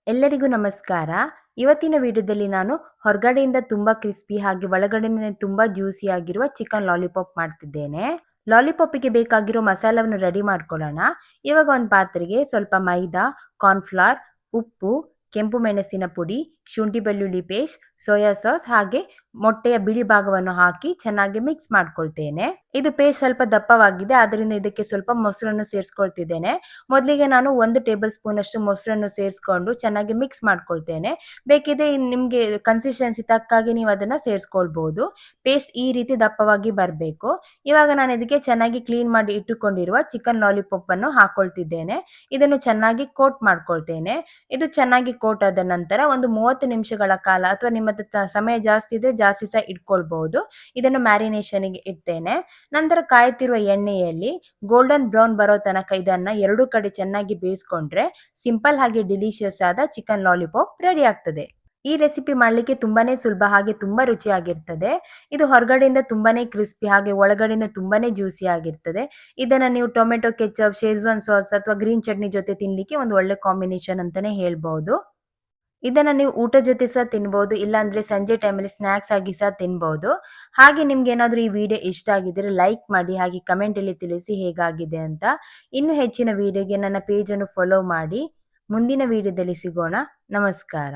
ಎಲ್ಲರಿಗೂ ನಮಸ್ಕಾರ. ಇವತ್ತಿನ ವಿಡಿಯೋದಲ್ಲಿ ನಾನು ಹೊರಗಡೆಯಿಂದ ತುಂಬಾ ಕ್ರಿಸ್ಪಿ ಹಾಗೆ ಒಳಗಡೆನೇ ತುಂಬಾ ಜ್ಯೂಸಿ ಆಗಿರುವ ಚಿಕನ್ ಲಾಲಿಪಾಪ್ ಮಾಡ್ತಿದ್ದೇನೆ. ಲಾಲಿಪಾಪಿಗೆ ಬೇಕಾಗಿರೋ ಮಸಾಲವನ್ನು ರೆಡಿ ಮಾಡ್ಕೊಳ್ಳೋಣ. ಇವಾಗ ಒಂದು ಪಾತ್ರೆಗೆ ಸ್ವಲ್ಪ ಮೈದಾ, ಕಾರ್ನ್‌ಫ್ಲವರ್, ಉಪ್ಪು, ಕೆಂಪು ಮೆಣಸಿನ ಪುಡಿ, ಶುಂಠಿ ಬೆಳ್ಳುಳ್ಳಿ ಪೇಸ್ಟ್, ಸೋಯಾ ಸಾಸ್ ಹಾಗೆ ಮೊಟ್ಟೆಯ ಬಿಳಿ ಭಾಗವನ್ನು ಹಾಕಿ ಚೆನ್ನಾಗಿ ಮಿಕ್ಸ್ ಮಾಡ್ಕೊಳ್ತೇನೆ. ಇದು ಪೇಸ್ಟ್ ಸ್ವಲ್ಪ ದಪ್ಪವಾಗಿದೆ, ಆದ್ದರಿಂದ ಇದಕ್ಕೆ ಸ್ವಲ್ಪ ಮೊಸರನ್ನು ಸೇರಿಸ್ಕೊಳ್ತಿದ್ದೇನೆ. ಮೊದಲಿಗೆ ನಾನು 1 ಟೇಬಲ್ ಸ್ಪೂನ್ ಅಷ್ಟು ಮೊಸರನ್ನು ಸೇರಿಸ್ಕೊಂಡು ಚೆನ್ನಾಗಿ ಮಿಕ್ಸ್ ಮಾಡ್ಕೊಳ್ತೇನೆ. ಬೇಕಿದ್ರೆ ನಿಮಗೆ ಕನ್ಸಿಸ್ಟೆನ್ಸಿ ತಕ್ಕಾಗಿ ನೀವು ಅದನ್ನ ಸೇರಿಸ್ಕೊಳ್ಬಹುದು. ಪೇಸ್ಟ್ ಈ ರೀತಿ ದಪ್ಪವಾಗಿ ಬರಬೇಕು. ಇವಾಗ ನಾನು ಇದಕ್ಕೆ ಚೆನ್ನಾಗಿ ಕ್ಲೀನ್ ಮಾಡಿ ಇಟ್ಟುಕೊಂಡಿರುವ ಚಿಕನ್ ಲಾಲಿಪಾಪ್ ಅನ್ನು ಹಾಕೊಳ್ತಿದ್ದೇನೆ. ಇದನ್ನು ಚೆನ್ನಾಗಿ ಕೋಟ್ ಮಾಡ್ಕೊಳ್ತೇನೆ. ಇದು ಚೆನ್ನಾಗಿ ಕೋಟ್ ಆದ ನಂತರ ಒಂದು 30 ನಿಮಿಷಗಳ ಕಾಲ ಅಥವಾ ನಿಮ್ಮ ಹತ್ರ ಸಮಯ ಜಾಸ್ತಿ ಇದ್ರೆ ಜಾಸ್ತಿ ಸಹ ಇಟ್ಕೊಳ್ಬಹುದು. ಇದನ್ನು ಮ್ಯಾರಿನೇಷನ್‌ಗೆ ಇಡ್ತೇನೆ. ನಂತರ ಕಾಯುತ್ತಿರುವ ಎಣ್ಣೆಯಲ್ಲಿ ಗೋಲ್ಡನ್ ಬ್ರೌನ್ ಬರೋ ತನಕ ಇದನ್ನ ಎರಡೂ ಕಡೆ ಚೆನ್ನಾಗಿ ಬೇಯಿಸ್ಕೊಂಡ್ರೆ ಸಿಂಪಲ್ ಹಾಗೆ ಡಿಲಿಷಿಯಸ್ ಆದ ಚಿಕನ್ ಲಾಲಿಪಾಪ್ ರೆಡಿ ಆಗ್ತದೆ. ಈ ರೆಸಿಪಿ ಮಾಡ್ಲಿಕ್ಕೆ ತುಂಬಾನೇ ಸುಲಭ ಹಾಗೆ ತುಂಬಾ ರುಚಿಯಾಗಿರ್ತದೆ. ಇದು ಹೊರಗಡೆಯಿಂದ ತುಂಬಾನೇ ಕ್ರಿಸ್ಪಿ ಹಾಗೆ ಒಳಗಡೆಯಿಂದ ತುಂಬಾನೇ ಜ್ಯೂಸಿ ಆಗಿರ್ತದೆ. ಇದನ್ನ ನೀವು ಟೊಮೆಟೊ ಕೆಚಪ್, ಶೇಜ್ವಾನ್ ಸಾಸ್ ಅಥವಾ ಗ್ರೀನ್ ಚಟ್ನಿ ಜೊತೆ ತಿನ್ಲಿಕ್ಕೆ ಒಂದು ಒಳ್ಳೆ ಕಾಂಬಿನೇಷನ್ ಅಂತಾನೆ ಹೇಳ್ಬಹುದು. ಇದನ್ನ ನೀವು ಊಟದ ಜೊತೆ ಸಹ ತಿನ್ಬಹುದು, ಇಲ್ಲಾಂದ್ರೆ ಸಂಜೆ ಟೈಮಲ್ಲಿ ಸ್ನಾಕ್ಸ್ ಆಗಿ ಸಹ ತಿನ್ಬಹುದು. ಹಾಗೆ ನಿಮ್ಗೆ ಏನಾದ್ರೂ ಈ ವಿಡಿಯೋ ಇಷ್ಟ ಆಗಿದ್ರೆ ಲೈಕ್ ಮಾಡಿ ಹಾಗೆ ಕಮೆಂಟ್ ಅಲ್ಲಿ ತಿಳಿಸಿ ಹೇಗಾಗಿದೆ ಅಂತ. ಇನ್ನು ಹೆಚ್ಚಿನ ವಿಡಿಯೋಗೆ ನನ್ನ ಪೇಜ್ ಅನ್ನು ಫಾಲೋ ಮಾಡಿ. ಮುಂದಿನ ವಿಡಿಯೋದಲ್ಲಿ ಸಿಗೋಣ. ನಮಸ್ಕಾರ.